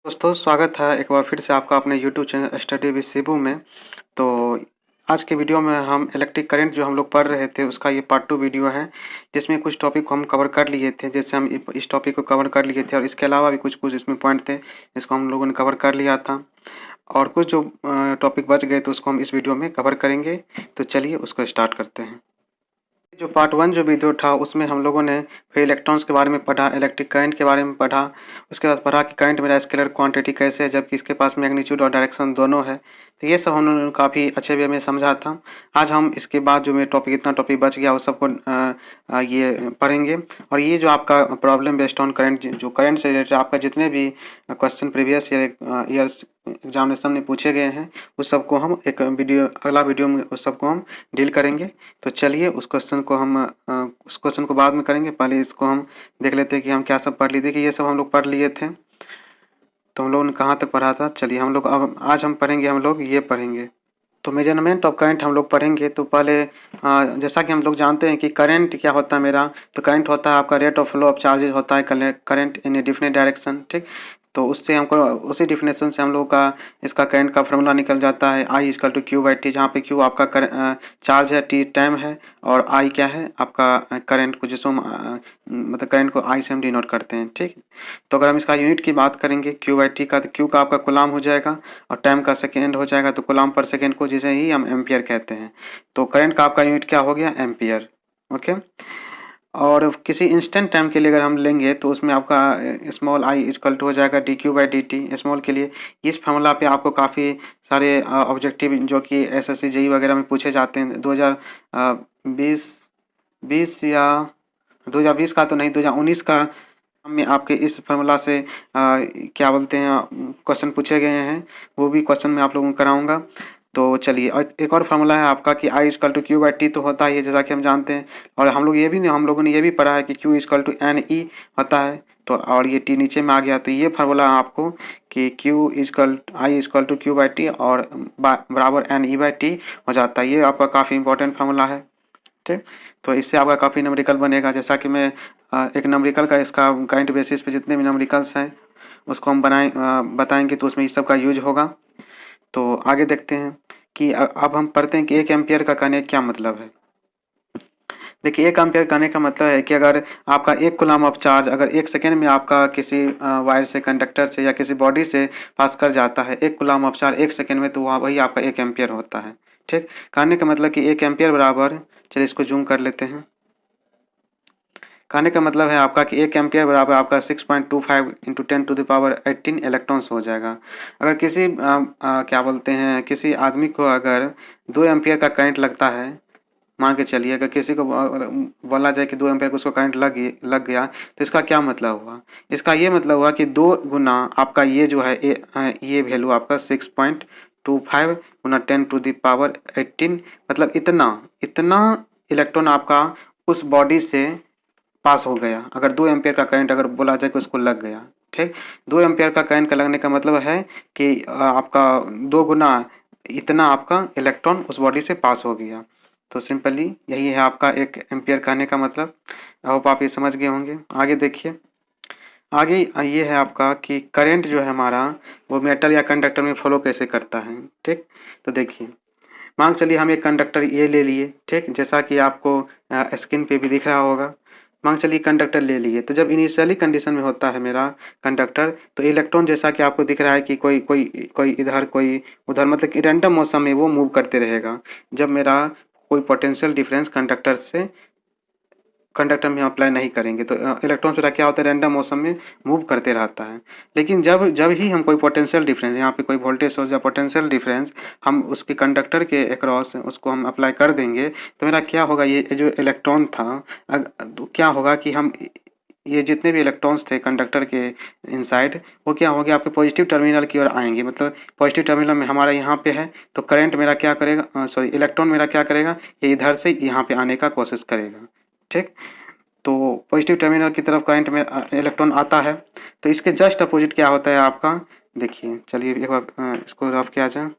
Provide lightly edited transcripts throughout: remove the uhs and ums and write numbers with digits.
दोस्तों स्वागत है एक बार फिर से आपका अपने YouTube channel study with Shibu में। तो आज के वीडियो में हम इलेक्ट्रिक करंट जो हम लोग पढ़ रहे थे उसका ये पार्ट 2 वीडियो है, जिसमें कुछ टॉपिक को हम कवर कर लिए थे। जैसे हम इस टॉपिक को कवर कर लिए थे और इसके अलावा भी कुछ इसमें पॉइंट थे जिसको हम लोगों ने कवर कर लिया था, और कुछ जो टॉपिक बच गए तो उसको हम इस वीडियो में कवर करेंगे। तो चलिए उसको स्टार्ट करते हैं। जो पार्ट 1 जो वीडियो था उसमें हम लोगों ने फिर इलेक्ट्रॉन्स के बारे में पढ़ा, इलेक्ट्रिक करंट के बारे में पढ़ा। उसके बाद पढ़ा कि करंट मेरा स्केलर क्वांटिटी कैसे है जबकि इसके पास मैग्नीट्यूड और डायरेक्शन दोनों है। तो ये सब हम लोगों ने काफ़ी अच्छे वे में समझा था। आज हम इसके बाद जो मेरे टॉपिक इतना टॉपिक बच गया वो सबको ये पढ़ेंगे। और ये जो आपका प्रॉब्लम बेस्ड ऑन करंट, जो करंट से रिलेटेड आपका जितने भी क्वेश्चन प्रीवियस ईयर्स एग्जामिनेशन में पूछे गए हैं उस सबको हम एक अगला वीडियो में उस सबको हम डील करेंगे। तो चलिए उस क्वेश्चन को बाद में करेंगे, पहले इसको हम देख लेते हैं कि हम क्या सब पढ़ लिए थे। कि ये सब हम लोग पढ़ लिए थे, तो हम लोगों ने कहाँ तक पढ़ा था। चलिए हम लोग अब आज हम पढ़ेंगे। तो मेजरमेंट ऑफ करंट हम लोग पढ़ेंगे। तो पहले जैसा कि हम लोग जानते हैं कि करंट क्या होता है मेरा, तो करंट होता है आपका rate of flow of charges होता है current in a different direction. ठीक, तो उससे हमको उसी डिफिनेशन से हम लोग का इसका करंट का फॉर्मूला निकल जाता है I equal to Q by T, जहाँ पे क्यू आपका चार्ज है, टी टाइम है, और I क्या है आपका करंट को, जिसको मतलब करंट को I से हम डिनोट करते हैं। ठीक, तो अगर हम इसका यूनिट की बात करेंगे क्यू बाई टी का, तो क्यू का आपका कूलाम हो जाएगा और टाइम का सेकेंड हो जाएगा, तो कूलाम पर सेकेंड को जिसे ही हम एम्पियर कहते हैं। तो करंट का आपका यूनिट क्या हो गया, एम्पियर। ओके, और किसी इंस्टेंट टाइम के लिए अगर हम लेंगे तो उसमें आपका स्मॉल आई इक्वल टू हो जाएगा D Q by D T small के लिए। इस फार्मूला पे आपको काफ़ी सारे ऑब्जेक्टिव जो कि एसएससी जेई वगैरह में पूछे जाते हैं 2020 या 2020 का तो नहीं, 2019 का में आपके इस फार्मूला से क्या बोलते हैं क्वेश्चन पूछे गए हैं, वो भी क्वेश्चन मैं आप लोगों को कराऊंगा। तो चलिए, और एक और फार्मूला है आपका कि I equal to Q by T, तो होता ही है जैसा कि हम जानते हैं। और हम लोगों ने ये भी पढ़ा है कि Q equal to N E होता है, तो और ये टी नीचे में आ गया। तो ये फार्मूला आपको कि Q equal I equal to Q by T और बराबर एन ई बाई टी हो जाता है। ये आपका काफ़ी इंपॉर्टेंट फार्मूला है। ठीक, तो इससे आपका काफ़ी नंबरिकल बनेगा। जैसा कि मैं एक नंबरिकल का इसका करंट बेसिस पे जितने भी नंबरिकल्स हैं उसको हम बताएंगे, तो उसमें इस सब का यूज होगा। तो आगे देखते हैं कि अब हम पढ़ते हैं कि एक एम्पियर का कहने का क्या मतलब है। देखिए, एक एम्पियर कहने का मतलब है कि अगर आपका एक कूलम ऑफ चार्ज अगर एक सेकेंड में आपका किसी वायर से, कंडक्टर से या किसी बॉडी से पास कर जाता है, एक कूलम ऑफ चार्ज एक सेकेंड में, तो वही आपका एक एम्पियर होता है। ठीक, कहने का मतलब कि एक एम्पियर बराबर, चलिए इसको जूम कर लेते हैं। कहने का मतलब है आपका कि एक एम्पियर बराबर आपका 6.25 इंटू 10⁻18 इलेक्ट्रॉन्स हो जाएगा। अगर किसी क्या बोलते हैं किसी आदमी को अगर 2 एम्पियर का करंट लगता है, मान के चलिए अगर किसी को बोला जाए कि 2 एम्पियर को उसको करंट लग गया, तो इसका क्या मतलब हुआ। इसका ये मतलब हुआ कि 2 गुना आपका ये जो है ये वैल्यू आपका 6.25 गुना 10⁻18, मतलब इतना इलेक्ट्रॉन आपका उस बॉडी से पास हो गया। अगर 2 एम्पियर का करंट अगर बोला जाए कि उसको लग गया। ठीक, 2 एम्पियर का करंट का लगने का मतलब है कि आपका 2 गुना इतना आपका इलेक्ट्रॉन उस बॉडी से पास हो गया। तो सिंपली यही है आपका एक एम्पियर कहने का मतलब। आई होप आप ये समझ गए होंगे। आगे देखिए, आगे ये है आपका कि करंट जो है हमारा वो मेटल या कंडक्टर में फ्लो कैसे करता है। ठीक, तो देखिए, मान चलिए हम एक कंडक्टर ये ले लिए। ठीक, जैसा कि आपको स्क्रीन पे भी दिख रहा होगा। मान चलिए कंडक्टर ले लिए, तो जब इनिशियली कंडीशन में होता है मेरा कंडक्टर, तो इलेक्ट्रॉन जैसा कि आपको दिख रहा है कि कोई इधर कोई उधर, मतलब कि रैंडम मौसम में वो मूव करते रहेगा। जब मेरा कोई पोटेंशियल डिफरेंस कंडक्टर में अप्लाई नहीं करेंगे तो इलेक्ट्रॉन मेरा क्या होता है, रैंडम मौसम में मूव करते रहता है। लेकिन जब जब ही हम कोई पोटेंशियल डिफरेंस, यहाँ पे कोई वोल्टेज सोर्स या पोटेंशियल डिफरेंस हम उसके कंडक्टर के अक्रॉस उसको हम अप्लाई कर देंगे, तो मेरा क्या होगा, ये जो इलेक्ट्रॉन था तो क्या होगा कि हम ये जितने भी इलेक्ट्रॉन्स थे कंडक्टर के इनसाइड, वो क्या होंगे आपके पॉजिटिव टर्मिनल की ओर आएंगे। मतलब पॉजिटिव टर्मिनल में हमारा यहाँ पे है, तो करंट मेरा क्या करेगा, इलेक्ट्रॉन मेरा क्या करेगा, ये इधर से यहाँ पे आने का कोशिश करेगा। ठीक, तो पॉजिटिव टर्मिनल की तरफ करंट में इलेक्ट्रॉन आता है। तो इसके जस्ट अपोजिट क्या होता है आपका, देखिए चलिए एक बार इसको रफ किया जाए।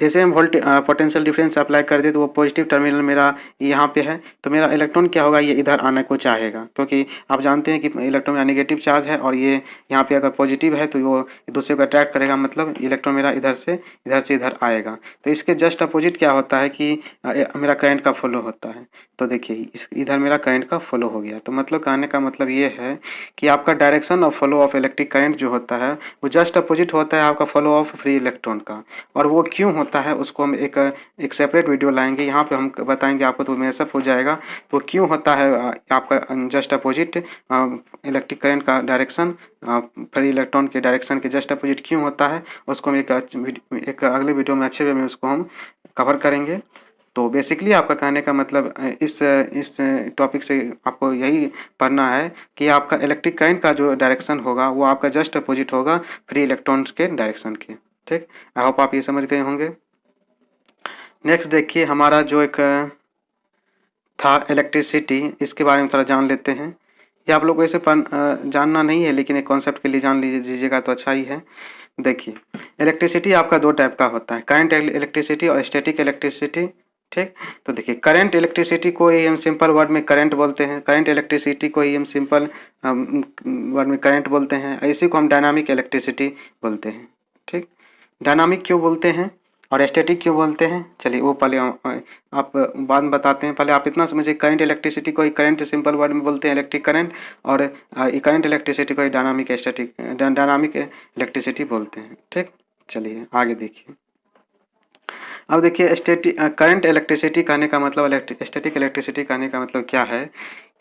जैसे हम पोटेंशियल डिफरेंस अप्लाई कर दे तो वो पॉजिटिव टर्मिनल मेरा यहाँ पे है, तो मेरा इलेक्ट्रॉन क्या होगा, ये इधर आने को चाहेगा, क्योंकि आप जानते हैं कि इलेक्ट्रॉन मेरा नेगेटिव चार्ज है और ये यहाँ पे अगर पॉजिटिव है तो वो एक दूसरे को अट्रैक्ट करेगा, मतलब इलेक्ट्रॉन मेरा इधर से इधर आएगा। तो इसके जस्ट अपोजिट क्या होता है कि मेरा करंट का फ्लो होता है। तो देखिए इस इधर मेरा करंट का फ्लो हो गया, तो मतलब कहने का मतलब ये है कि आपका direction of flow of electric current जो होता है वो जस्ट अपोजिट होता है आपका फ्लो ऑफ फ्री इलेक्ट्रॉन का। और वो क्यों होता है उसको हम एक सेपरेट वीडियो लाएंगे, यहाँ पे हम बताएंगे आपको, तो मेसअप हो जाएगा। तो क्यों होता है आपका जस्ट अपोजिट इलेक्ट्रिक करंट का डायरेक्शन फ्री इलेक्ट्रॉन के डायरेक्शन के जस्ट अपोजिट क्यों होता है, उसको हम एक अगले वीडियो में अच्छे वे में उसको हम कवर करेंगे। तो बेसिकली आपका कहने का मतलब इस टॉपिक से आपको यही पढ़ना है कि आपका इलेक्ट्रिक करंट का जो डायरेक्शन होगा वो आपका जस्ट अपोजिट होगा फ्री इलेक्ट्रॉन्स के डायरेक्शन के। ठीक, आई होप आप ये समझ गए होंगे। नेक्स्ट देखिए हमारा जो एक था इलेक्ट्रिसिटी, इसके बारे में थोड़ा जान लेते हैं। ये आप लोग को ऐसे जानना नहीं है, लेकिन एक कॉन्सेप्ट के लिए जान लीजिएगा तो अच्छा ही है। देखिए इलेक्ट्रिसिटी आपका दो टाइप का होता है, करंट इलेक्ट्रिसिटी और स्टैटिक इलेक्ट्रिसिटी। ठीक, तो देखिए करंट इलेक्ट्रिसिटी को ही हम सिंपल वर्ड में करंट बोलते हैं, करंट इलेक्ट्रिसिटी को ही हम सिंपल वर्ड में करंट बोलते हैं, इसी को हम डायनामिक इलेक्ट्रिसिटी बोलते हैं। ठीक, डायनामिक क्यों बोलते हैं और स्टैटिक क्यों बोलते हैं, चलिए वो पहले आप बाद में बताते हैं। पहले आप इतना समझिए, करंट इलेक्ट्रिसिटी को ही करंट सिंपल वर्ड में बोलते हैं इलेक्ट्रिक करंट, और करंट इलेक्ट्रिसिटी को ही डायनामिक इलेक्ट्रिसिटी बोलते हैं। ठीक, चलिए आगे देखिए। अब देखिए करंट इलेक्ट्रिसिटी कहने का मतलब स्टैटिक इलेक्ट्रिसिटी कहने का मतलब क्या है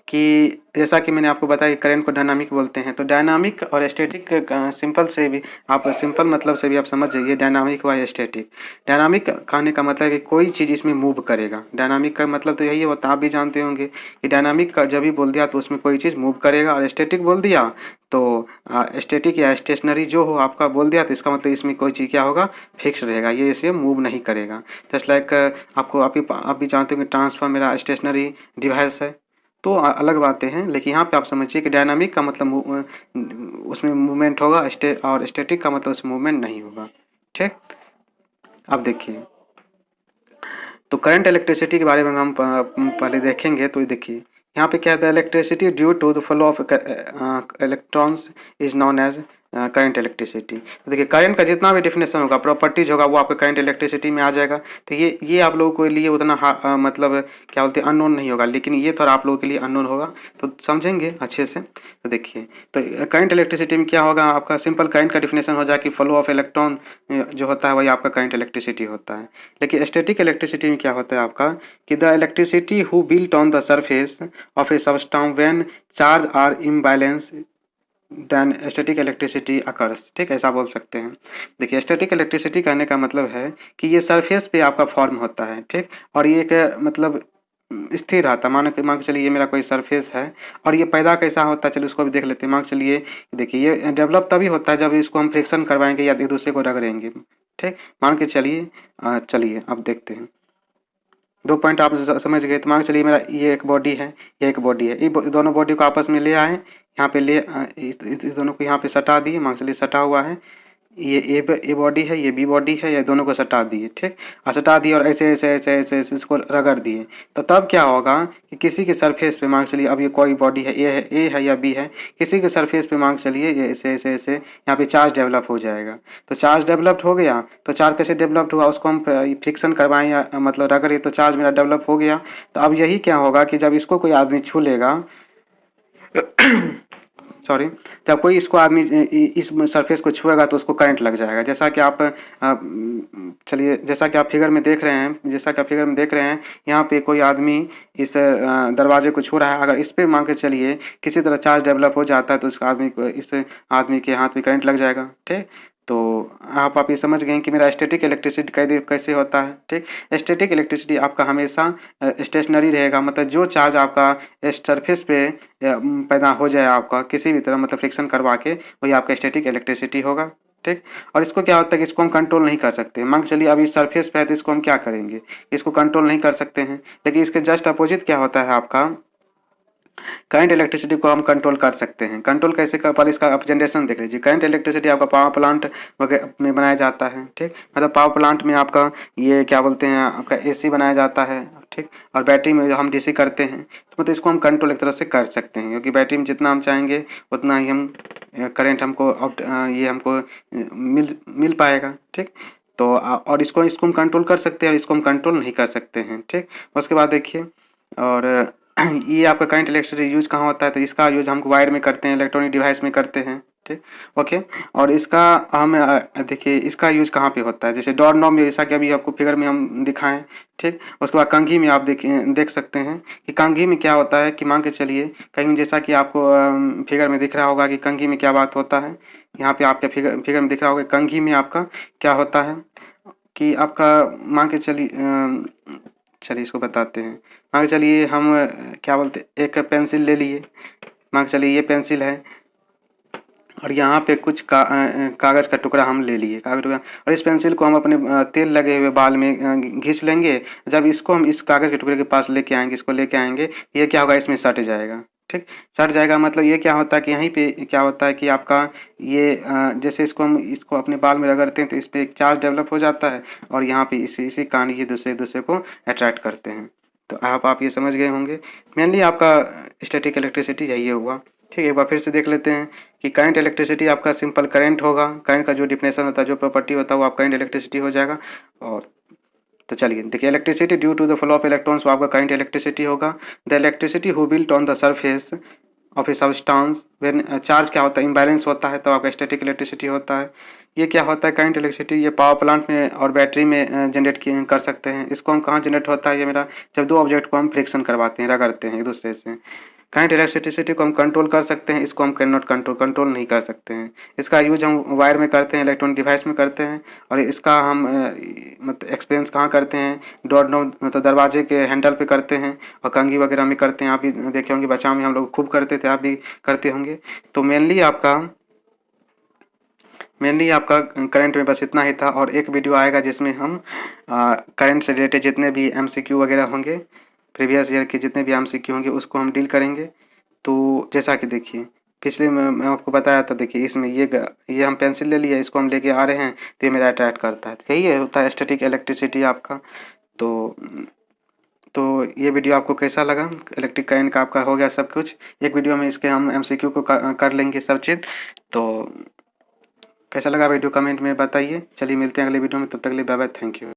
कि जैसा कि मैंने आपको बताया कि करंट को डायनामिक बोलते हैं, तो डायनामिक और स्टैटिक सिंपल से भी आप सिंपल मतलब से भी आप समझ जाइए, डायनामिक व स्टैटिक। डायनामिक कहने का मतलब है कि कोई चीज़ इसमें मूव करेगा, डायनामिक का मतलब तो यही होता है, आप भी जानते होंगे कि डायनामिक का जब भी बोल दिया तो उसमें कोई चीज़ मूव करेगा, और स्टैटिक बोल दिया तो स्टैटिक या स्टेशनरी जो हो आपका बोल दिया तो इसका मतलब इसमें कोई चीज़ क्या होगा, फिक्स रहेगा, ये इसे मूव नहीं करेगा। जस्ट लाइक आपको आप भी जानते होंगे ट्रांसफर मेरा स्टेशनरी डिवाइस है, तो अलग बातें हैं, लेकिन यहाँ पे आप समझिए कि डायनामिक का मतलब उसमें मूवमेंट होगा, और स्टैटिक का मतलब उसमें मूवमेंट नहीं होगा। ठीक, अब देखिए तो करंट इलेक्ट्रिसिटी के बारे में हम पहले देखेंगे। तो देखिए यहाँ पे क्या है, electricity due to the flow of electrons is known as current electricity. तो देखिए करंट का जितना भी डिफिनेशन होगा, प्रॉपर्टीज होगा, वो आपका करंट इलेक्ट्रिसिटी में आ जाएगा। तो ये आप लोगों के लिए उतना मतलब क्या बोलते हैं अननोन नहीं होगा, लेकिन ये थोड़ा आप लोगों के लिए अननोन होगा, तो समझेंगे अच्छे से। तो देखिए तो करंट इलेक्ट्रिसिटी में क्या होगा, आपका सिंपल करंट का डिफिनेशन हो जाए कि फ्लो ऑफ इलेक्ट्रॉन जो होता है वही आपका करंट इलेक्ट्रिसिटी होता है। लेकिन स्टैटिक इलेक्ट्रिसिटी में क्या होता है आपका कि the electricity who built on the surface of a substance when charge are imbalance then static electricity occurs. ठीक, ऐसा बोल सकते हैं। देखिए स्टैटिक इलेक्ट्रिसिटी कहने का मतलब है कि ये सरफेस पे आपका फॉर्म होता है। ठीक, और ये एक मतलब स्थिर रहता है। मान के चलिए ये मेरा कोई सरफेस है, और ये पैदा कैसा होता है, चलिए उसको भी देख लेते हैं। मान के चलिए देखिए ये डेवलप तभी होता है जब इसको हम फ्रिक्शन करवाएंगे या एक दूसरे को रगड़ेंगे। ठीक, मान के चलिए अब देखते हैं, दो पॉइंट आप समझ गए। तो मान के चलिए मेरा ये एक बॉडी है, ये एक बॉडी है, ये दोनों बॉडी को आपस में ले आए, यहाँ पे इस दोनों को यहाँ पे सटा दिए, मान के चलिए सटा हुआ है, ये ए बॉडी है, ये बी बॉडी है, ये दोनों को सटा दिए। ठीक, और सटा दिए और ऐसे ऐसे ऐसे ऐसे ऐसे इसको रगड़ दिए, तो तब क्या होगा कि किसी के सरफेस पे मान चलिए अब ये कोई बॉडी है, ए है या बी है, किसी के सरफेस पे मान चलिए ये ऐसे ऐसे ऐसे यहाँ पे चार्ज डेवलप हो जाएगा। तो चार्ज डेवलप्ड हो गया, तो चार्ज कैसे डेवलप्ड हुआ, उसको हम फ्रिक्शन करवाएं या मतलब रगड़े तो चार्ज मेरा डेवलप हो गया। तो अब यही क्या होगा कि जब इसको कोई आदमी छू लेगा सॉरी, जब कोई इसको आदमी इस सरफेस को छुएगा तो उसको करंट लग जाएगा। जैसा कि आप चलिए जैसा कि आप फिगर में देख रहे हैं, यहाँ पे कोई आदमी इस दरवाजे को छू रहा है, अगर इस पे मान के चलिए किसी तरह चार्ज डेवलप हो जाता है तो इस आदमी के हाथ में करंट लग जाएगा। ठीक, तो आप ये समझ गए कि मेरा स्टैटिक इलेक्ट्रिसिटी कैसे होता है। ठीक, स्टैटिक इलेक्ट्रिसिटी आपका हमेशा स्टेशनरी रहेगा, मतलब जो चार्ज आपका सरफेस पे पैदा हो जाए आपका किसी भी तरह मतलब फ्रिक्शन करवा के, वही आपका स्टैटिक इलेक्ट्रिसिटी होगा। ठीक, और इसको क्या होता है कि इसको हम कंट्रोल नहीं कर सकते। मान चलिए अब इस सरफेस पे है तो इसको हम क्या करेंगे, इसको कंट्रोल नहीं कर सकते हैं। लेकिन इसके जस्ट अपोजिट क्या होता है आपका करंट इलेक्ट्रिसिटी को हम कंट्रोल कर सकते हैं। कंट्रोल कैसे कर, पहले इसका आप जनरेशन देख लीजिए। करंट इलेक्ट्रिसिटी आपका पावर प्लांट वगैरह में बनाया जाता है, ठीक। मतलब पावर प्लांट में आपका ये क्या बोलते हैं, आपका एसी बनाया जाता है, ठीक। और बैटरी में हम डीसी करते हैं, तो मतलब इसको हम कंट्रोल एक तरह से कर सकते हैं, क्योंकि बैटरी में जितना हम चाहेंगे उतना ही हम करंट हमको ये हमको मिल पाएगा, ठीक। तो और इसको हम कंट्रोल कर सकते हैं और इसको हम कंट्रोल नहीं कर सकते हैं, ठीक। उसके बाद देखिए, और ये आपका करंट इलेक्ट्रिसिटी यूज कहाँ होता है, तो इसका यूज हम वायर में करते हैं, इलेक्ट्रॉनिक डिवाइस में करते हैं, ठीक। ओके। और इसका हम देखिए इसका यूज कहाँ पे होता है, जैसे डोर नॉब में, जैसा कि अभी आपको फिगर में हम दिखाएं, ठीक। उसके बाद कंघी में आप देख सकते हैं कि कंघी में क्या होता है, कि मान के चलिए कहीं, जैसा कि आपको फिगर में दिख रहा होगा कि कंघी में क्या बात होता है। यहाँ पे आपके फिगर में दिख रहा होगा कंघी में आपका क्या होता है, कि आपका मान के चलिए चलिए इसको बताते हैं। मान के चलिए हम क्या बोलते, एक पेंसिल ले लिए, मान के चलिए ये पेंसिल है और यहाँ पे कुछ कागज़ का टुकड़ा हम ले लिए, कागज़ टुकड़ा, और इस पेंसिल को हम अपने तेल लगे हुए बाल में घिस लेंगे। जब इसको हम इस कागज़ के टुकड़े के पास लेके आएंगे, इसको लेके आएंगे, ये क्या होगा, इसमें सट जाएगा, ठीक। सट जाएगा मतलब ये क्या होता है कि यहीं पे क्या होता है कि आपका ये जैसे इसको अपने बाल में रगड़ते हैं तो इस पर एक चार्ज डेवलप हो जाता है, और यहाँ पे इसी कारण ये दूसरे को अट्रैक्ट करते हैं। तो आप ये समझ गए होंगे। मेनली आपका स्टैटिक इलेक्ट्रिसिटी यही हुआ, ठीक है। एक बार फिर से देख लेते हैं कि करंट इलेक्ट्रिसिटी आपका सिंपल करंट होगा, करंट का जो डिफिनेशन होता है, जो प्रॉपर्टी होता है, वो आपका करंट इलेक्ट्रिसिटी हो जाएगा। और तो चलिए देखिए, electricity due to the flow of electrons, वो आपका करंट इलेक्ट्रिसिटी होगा। The electricity who built on the surface of a substance when charge क्या होता है, इम्बैलेंस होता है, तो आपका स्टैटिक इलेक्ट्रिसिटी होता है। ये क्या होता है, करंट इलेक्ट्रिसिटी, ये पावर प्लांट में और बैटरी में जनरेट कर सकते हैं। इसको हम कहाँ जनरेट होता है, ये मेरा, जब दो ऑब्जेक्ट को हम फ्रिक्शन करवाते हैं, रगड़ते हैं एक दूसरे से। करंट इलेक्ट्रिसिटी को हम कंट्रोल कर सकते हैं, इसको हम कैन नॉट कंट्रोल नहीं कर सकते हैं। इसका यूज हम वायर में करते हैं, इलेक्ट्रॉनिक डिवाइस में करते हैं, और इसका हम मतलब एक्सपीरियंस कहाँ करते हैं, डोर नॉब मतलब दरवाजे के हैंडल पे करते हैं, और कंघी वगैरह में करते हैं। आप भी देखे होंगे, बचाव में हम लोग खूब करते थे, आप भी करते होंगे। तो मेनली आपका करंट में बस इतना ही था, और एक वीडियो आएगा जिसमें हम करंट से रिलेटेड जितने भी MCQ वगैरह होंगे, प्रीवियस ईयर के जितने भी MCQ होंगे, उसको हम डील करेंगे। तो जैसा कि देखिए, पिछले में मैं आपको बताया था, देखिए इसमें ये हम पेंसिल ले लिया, इसको हम लेके आ रहे हैं, तो ये मेरा अट्रैक्ट करता है। यही है होता है स्टैटिक इलेक्ट्रिसिटी आपका। तो ये वीडियो आपको कैसा लगा, इलेक्ट्रिक करंट का आपका हो गया सब कुछ। एक वीडियो में इसके हम MCQ को कर लेंगे सब चीज़। तो कैसा लगा वीडियो कमेंट में बताइए। चलिए मिलते हैं अगले वीडियो में, तब तक के लिए बाय बाय, थैंक यू।